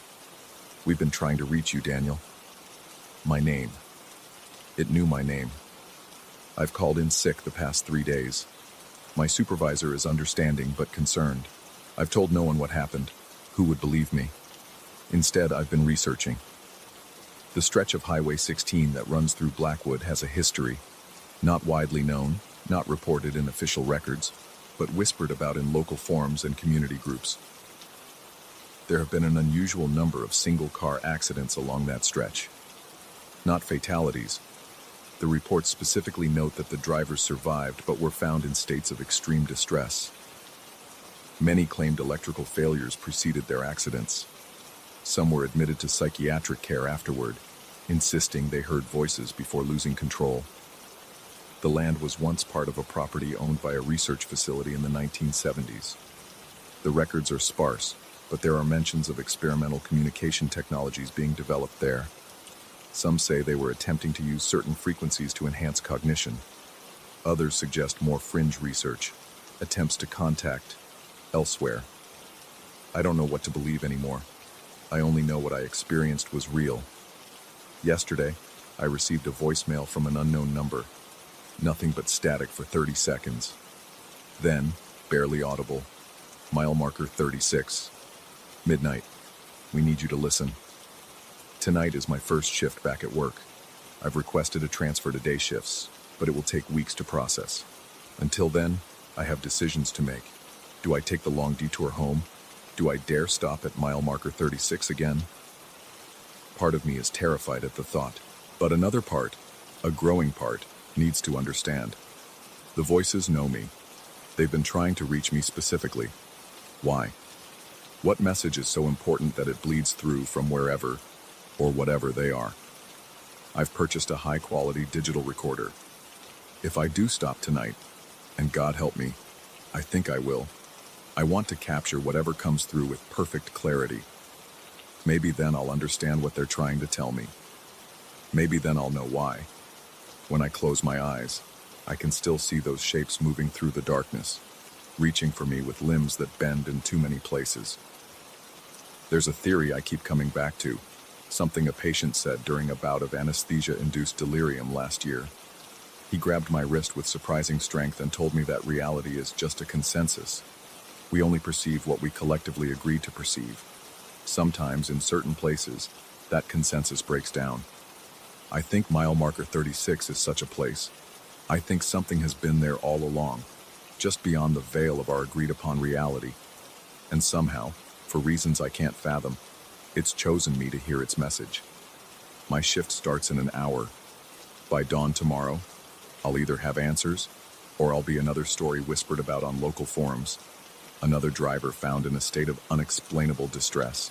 "We've been trying to reach you, Daniel." My name. It knew my name. I've called in sick the past 3 days. My supervisor is understanding but concerned. I've told no one what happened. Who would believe me? Instead, I've been researching. The stretch of Highway 16 that runs through Blackwood has a history, not widely known, not reported in official records, but whispered about in local forums and community groups. There have been an unusual number of single-car accidents along that stretch. Not fatalities. The reports specifically note that the drivers survived but were found in states of extreme distress. Many claimed electrical failures preceded their accidents. Some were admitted to psychiatric care afterward, insisting they heard voices before losing control. The land was once part of a property owned by a research facility in the 1970s. The records are sparse, but there are mentions of experimental communication technologies being developed there. Some say they were attempting to use certain frequencies to enhance cognition. Others suggest more fringe research, attempts to contact elsewhere. I don't know what to believe anymore. I only know what I experienced was real. Yesterday, I received a voicemail from an unknown number. Nothing but static for 30 seconds. Then, barely audible, mile marker 36. Midnight. We need you to listen. Tonight is my first shift back at work. I've requested a transfer to day shifts, but it will take weeks to process. Until then, I have decisions to make. Do I take the long detour home? Do I dare stop at mile marker 36 again? Part of me is terrified at the thought, but another part, a growing part, needs to understand. The voices know me. They've been trying to reach me specifically. Why? What message is so important that it bleeds through from wherever or whatever they are? I've purchased a high-quality digital recorder. If I do stop tonight, and God help me, I think I will, I want to capture whatever comes through with perfect clarity. Maybe then I'll understand what they're trying to tell me. Maybe then I'll know why. When I close my eyes, I can still see those shapes moving through the darkness, reaching for me with limbs that bend in too many places. There's a theory I keep coming back to, something a patient said during a bout of anesthesia-induced delirium last year. He grabbed my wrist with surprising strength and told me that reality is just a consensus. We only perceive what we collectively agree to perceive. Sometimes, in certain places, that consensus breaks down. I think mile marker 36 is such a place. I think something has been there all along, just beyond the veil of our agreed-upon reality. And somehow, for reasons I can't fathom, it's chosen me to hear its message. My shift starts in an hour. By dawn tomorrow, I'll either have answers, or I'll be another story whispered about on local forums, another driver found in a state of unexplainable distress.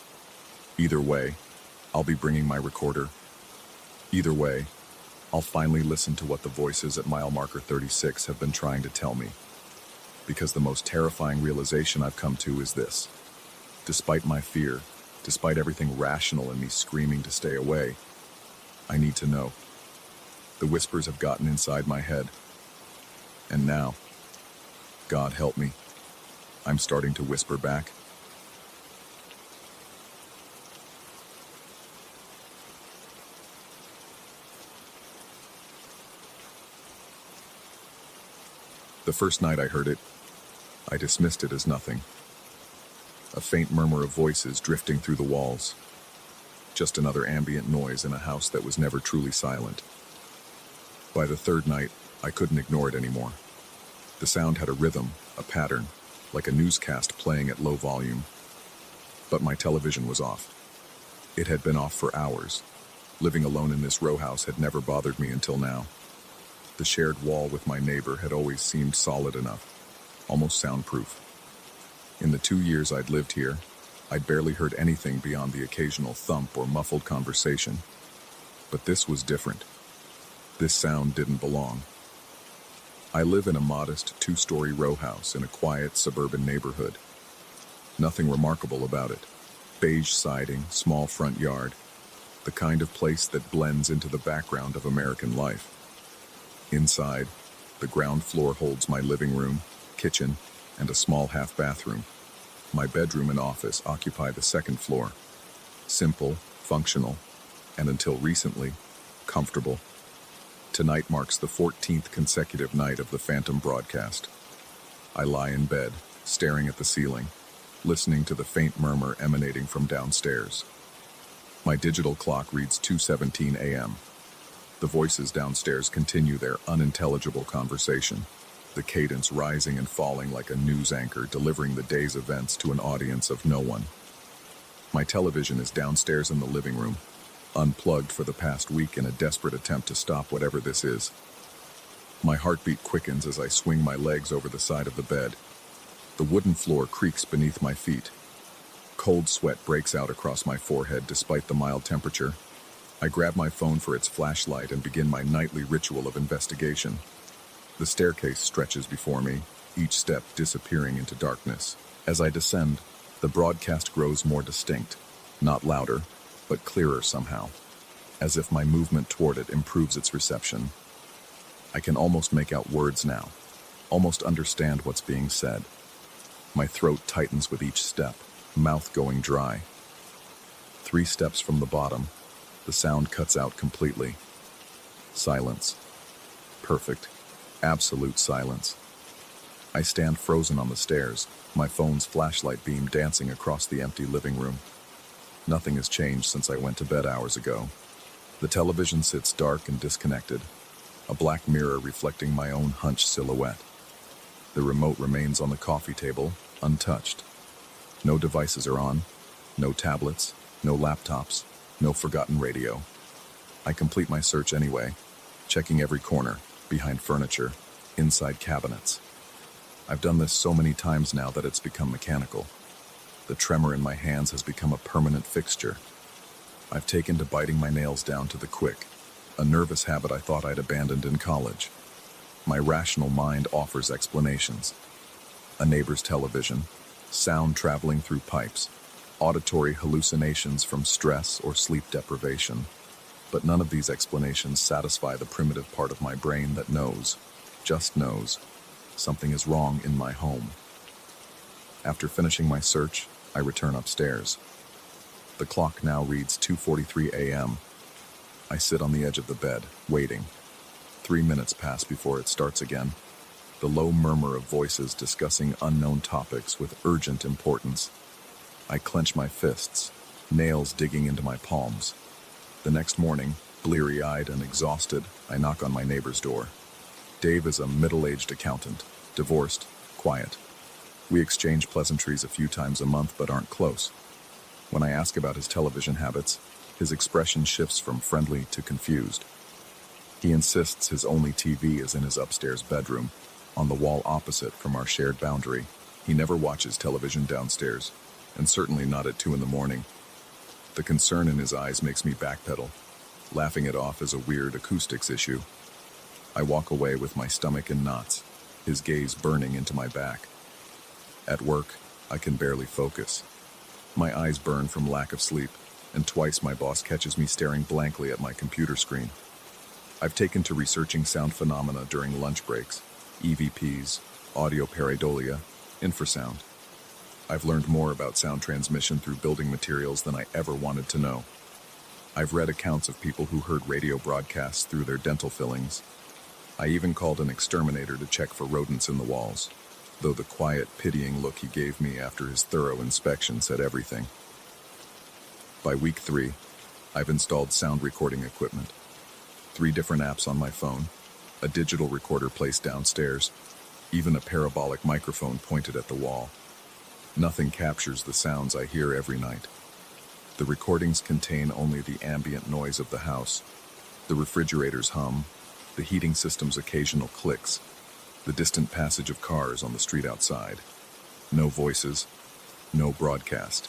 Either way, I'll be bringing my recorder. Either way, I'll finally listen to what the voices at mile marker 36 have been trying to tell me. Because the most terrifying realization I've come to is this. Despite my fear, despite everything rational in me screaming to stay away, I need to know. The whispers have gotten inside my head. And now, God help me, I'm starting to whisper back. The first night I heard it, I dismissed it as nothing. A faint murmur of voices drifting through the walls. Just another ambient noise in a house that was never truly silent. By the third night, I couldn't ignore it anymore. The sound had a rhythm, a pattern, like a newscast playing at low volume. But my television was off. It had been off for hours. Living alone in this row house had never bothered me until now. The shared wall with my neighbor had always seemed solid enough, almost soundproof. In the 2 years I'd lived here, I'd barely heard anything beyond the occasional thump or muffled conversation. But this was different. This sound didn't belong. I live in a modest 2-story row house in a quiet suburban neighborhood. Nothing remarkable about it. Beige siding, small front yard, the kind of place that blends into the background of American life. Inside, the ground floor holds my living room, kitchen, and a small half-bathroom. My bedroom and office occupy the second floor. Simple, functional, and until recently, comfortable. Tonight marks the 14th consecutive night of the Phantom broadcast. I lie in bed, staring at the ceiling, listening to the faint murmur emanating from downstairs. My digital clock reads 2:17 a.m. The voices downstairs continue their unintelligible conversation, the cadence rising and falling like a news anchor delivering the day's events to an audience of no one. My television is downstairs in the living room, unplugged for the past week in a desperate attempt to stop whatever this is. My heartbeat quickens as I swing my legs over the side of the bed. The wooden floor creaks beneath my feet. Cold sweat breaks out across my forehead despite the mild temperature. I grab my phone for its flashlight and begin my nightly ritual of investigation. The staircase stretches before me, each step disappearing into darkness. As I descend, the broadcast grows more distinct, not louder, but clearer somehow, as if my movement toward it improves its reception. I can almost make out words now, almost understand what's being said. My throat tightens with each step, mouth going dry. 3 steps from the bottom, the sound cuts out completely. Silence. Perfect. Absolute silence. I stand frozen on the stairs, my phone's flashlight beam dancing across the empty living room. Nothing has changed since I went to bed hours ago. The television sits dark and disconnected, a black mirror reflecting my own hunched silhouette. The remote remains on the coffee table, untouched. No devices are on, no tablets, no laptops, no forgotten radio. I complete my search anyway, checking every corner, behind furniture, inside cabinets. I've done this so many times now that it's become mechanical. The tremor in my hands has become a permanent fixture. I've taken to biting my nails down to the quick, a nervous habit I thought I'd abandoned in college. My rational mind offers explanations. A neighbor's television, sound traveling through pipes, auditory hallucinations from stress or sleep deprivation. But none of these explanations satisfy the primitive part of my brain that knows, just knows, something is wrong in my home. After finishing my search, I return upstairs. The clock now reads 2:43 a.m. I sit on the edge of the bed, waiting. 3 minutes pass before it starts again. The low murmur of voices discussing unknown topics with urgent importance. I clench my fists, nails digging into my palms. The next morning, bleary-eyed and exhausted, I knock on my neighbor's door. Dave is a middle-aged accountant, divorced, quiet. We exchange pleasantries a few times a month but aren't close. When I ask about his television habits, his expression shifts from friendly to confused. He insists his only TV is in his upstairs bedroom, on the wall opposite from our shared boundary. He never watches television downstairs, and certainly not at 2 in the morning. The concern in his eyes makes me backpedal, laughing it off as a weird acoustics issue. I walk away with my stomach in knots, his gaze burning into my back. At work, I can barely focus. My eyes burn from lack of sleep, and twice my boss catches me staring blankly at my computer screen. I've taken to researching sound phenomena during lunch breaks, EVPs, audio pareidolia, infrasound. I've learned more about sound transmission through building materials than I ever wanted to know. I've read accounts of people who heard radio broadcasts through their dental fillings. I even called an exterminator to check for rodents in the walls, though the quiet, pitying look he gave me after his thorough inspection said everything. By week 3, I've installed sound recording equipment. 3 different apps on my phone, a digital recorder placed downstairs, even a parabolic microphone pointed at the wall. Nothing captures the sounds I hear every night. The recordings contain only the ambient noise of the house, the refrigerator's hum, the heating system's occasional clicks, the distant passage of cars on the street outside. No voices, no broadcast.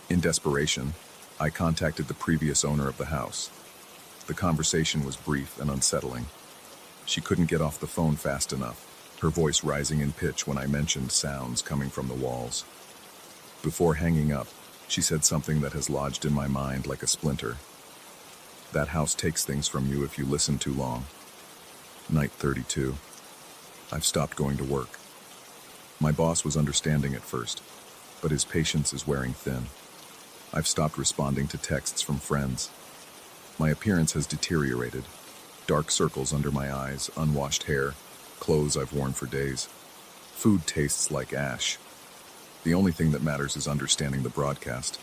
In desperation, I contacted the previous owner of the house. The conversation was brief and unsettling. She couldn't get off the phone fast enough, her voice rising in pitch when I mentioned sounds coming from the walls. Before hanging up, she said something that has lodged in my mind like a splinter. That house takes things from you if you listen too long. Night 32. I've stopped going to work. My boss was understanding at first, but his patience is wearing thin. I've stopped responding to texts from friends. My appearance has deteriorated. Dark circles under my eyes, unwashed hair, clothes I've worn for days. Food tastes like ash. The only thing that matters is understanding the broadcast.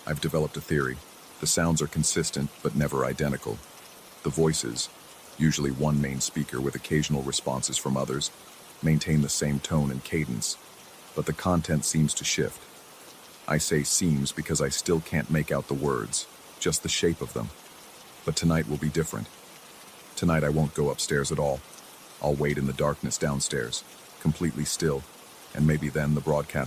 I've developed a theory. The sounds are consistent, but never identical. The voices, usually one main speaker with occasional responses from others, maintain the same tone and cadence, but the content seems to shift. I say seems because I still can't make out the words, just the shape of them. But tonight will be different. Tonight I won't go upstairs at all. I'll wait in the darkness downstairs, completely still, and maybe then the broadcast